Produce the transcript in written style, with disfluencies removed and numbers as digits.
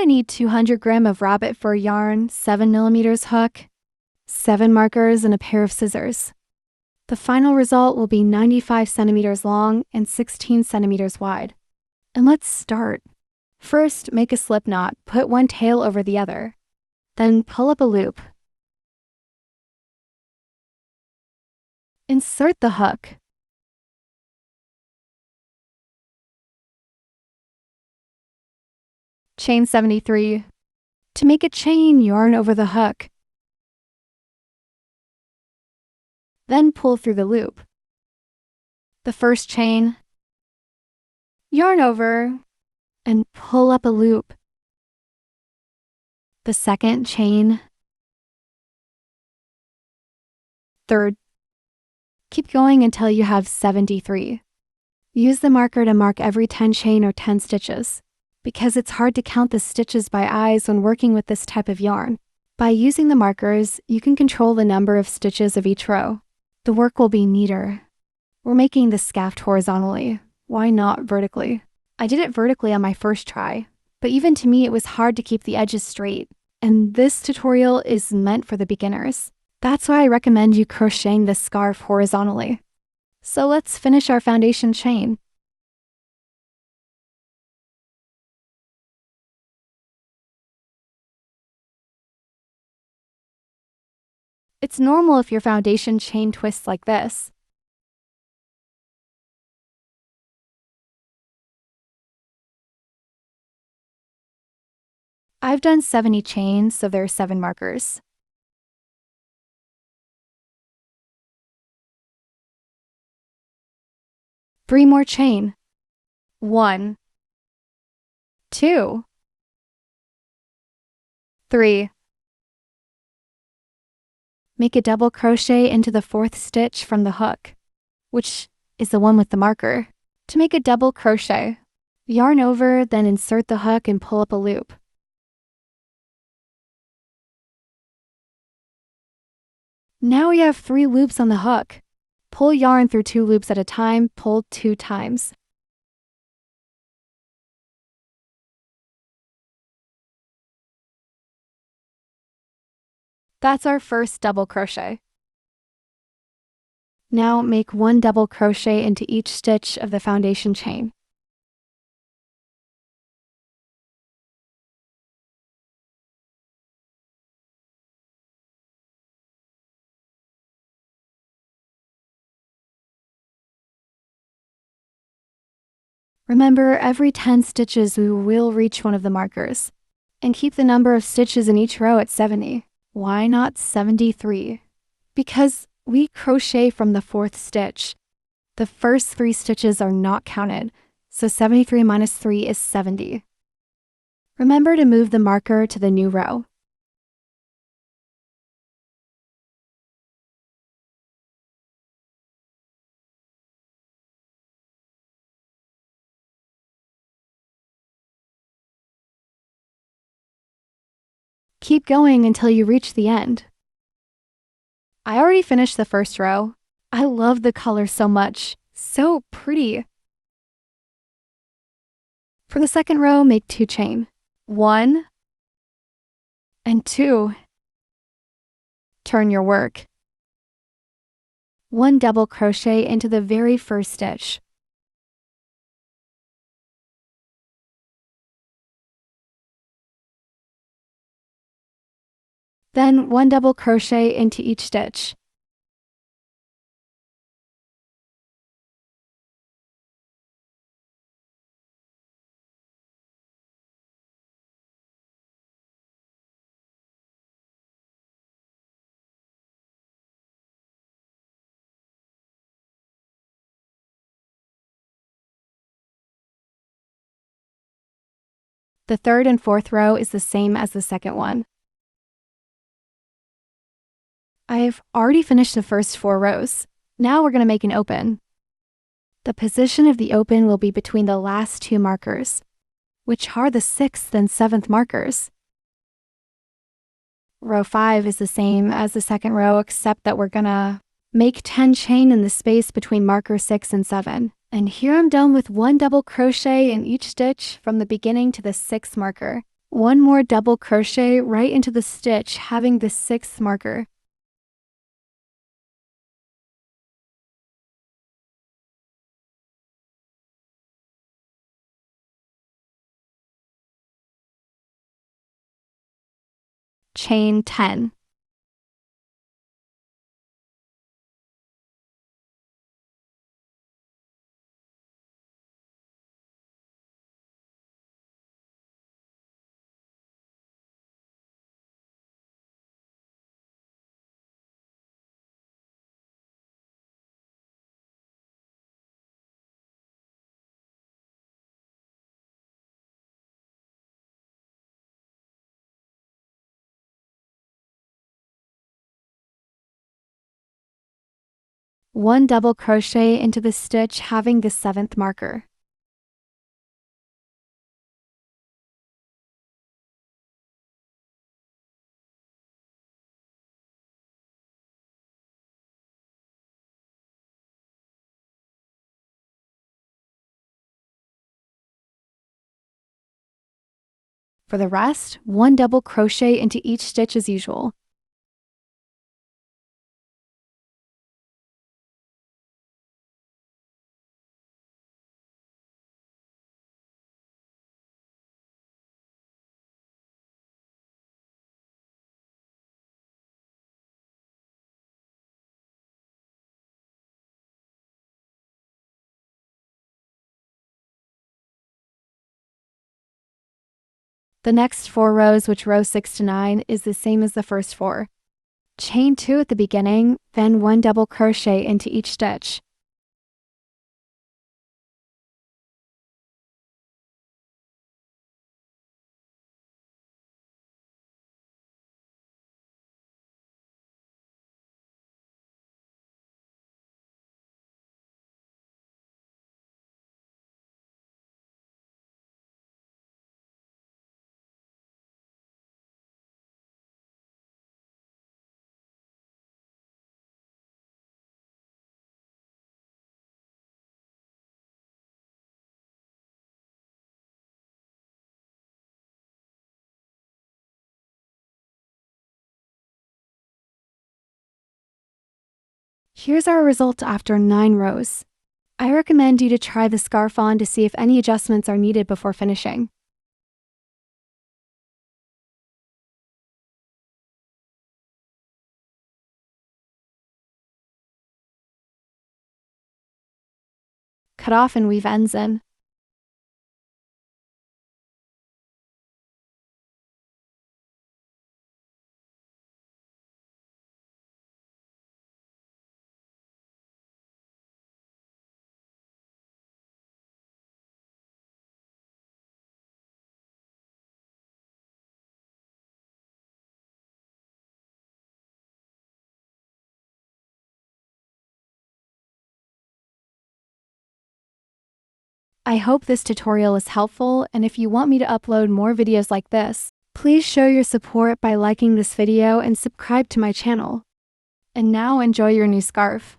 gonna need 200 grams of rabbit fur yarn, 7mm hook, 7 markers, and a pair of scissors. The final result will be 95 centimeters long and 16 centimeters wide. And let's start. First, make a slip knot, put one tail over the other. Then pull up a loop. Insert the hook. Chain 73. To make a chain, yarn over the hook. Then pull through the loop. The first chain, yarn over, and pull up a loop. The second chain, third. Keep going until you have 73. Use the marker to mark every 10 chain or 10 stitches, because it's hard to count the stitches by eyes when working with this type of yarn. By using the markers, you can control the number of stitches of each row. The work will be neater. We're making the scaft horizontally. Why not vertically? I did it vertically on my first try, but even to me it was hard to keep the edges straight. And this tutorial is meant for the beginners. That's why I recommend you crocheting this scarf horizontally. So let's finish our foundation chain. It's normal if your foundation chain twists like this. I've done 70 chains, so there are 7 markers. Three more chain. 1, 2, 3. Make a double crochet into the 4th stitch from the hook, which is the one with the marker. To make a double crochet, yarn over, then insert the hook and pull up a loop. Now we have 3 loops on the hook. Pull yarn through 2 loops at a time, pull 2 times. That's our first double crochet. Now make 1 double crochet into each stitch of the foundation chain. Remember, every 10 stitches we will reach one of the markers. And keep the number of stitches in each row at 70. Why not 73? Because we crochet from the 4th stitch. The first 3 stitches are not counted, so 73 minus 3 is 70. Remember to move the marker to the new row. Keep going until you reach the end. I already finished the first row. I love the color so much. So pretty. For the second row, make 2 chain. 1 and 2. Turn your work. 1 double crochet into the very first stitch. Then 1 double crochet into each stitch. The third and fourth row is the same as the second one. I've already finished the first 4 rows. Now we're going to make an open. The position of the open will be between the last 2 markers, which are the 6th and 7th markers. Row 5 is the same as the second row, except that we're going to make 10 chain in the space between marker 6 and 7. And here I'm done with 1 double crochet in each stitch from the beginning to the 6th marker. One more double crochet right into the stitch having the 6th marker. Chain 10. One double crochet into the stitch having the 7th marker. For the rest, one double crochet into each stitch as usual. The next 4 rows, which row 6 to 9, is the same as the first 4. Chain 2 at the beginning, then one double crochet into each stitch. Here's our result after 9 rows. I recommend you to try the scarf on to see if any adjustments are needed before finishing. Cut off and weave ends in. I hope this tutorial is helpful, and if you want me to upload more videos like this, please show your support by liking this video and subscribe to my channel. And now enjoy your new scarf.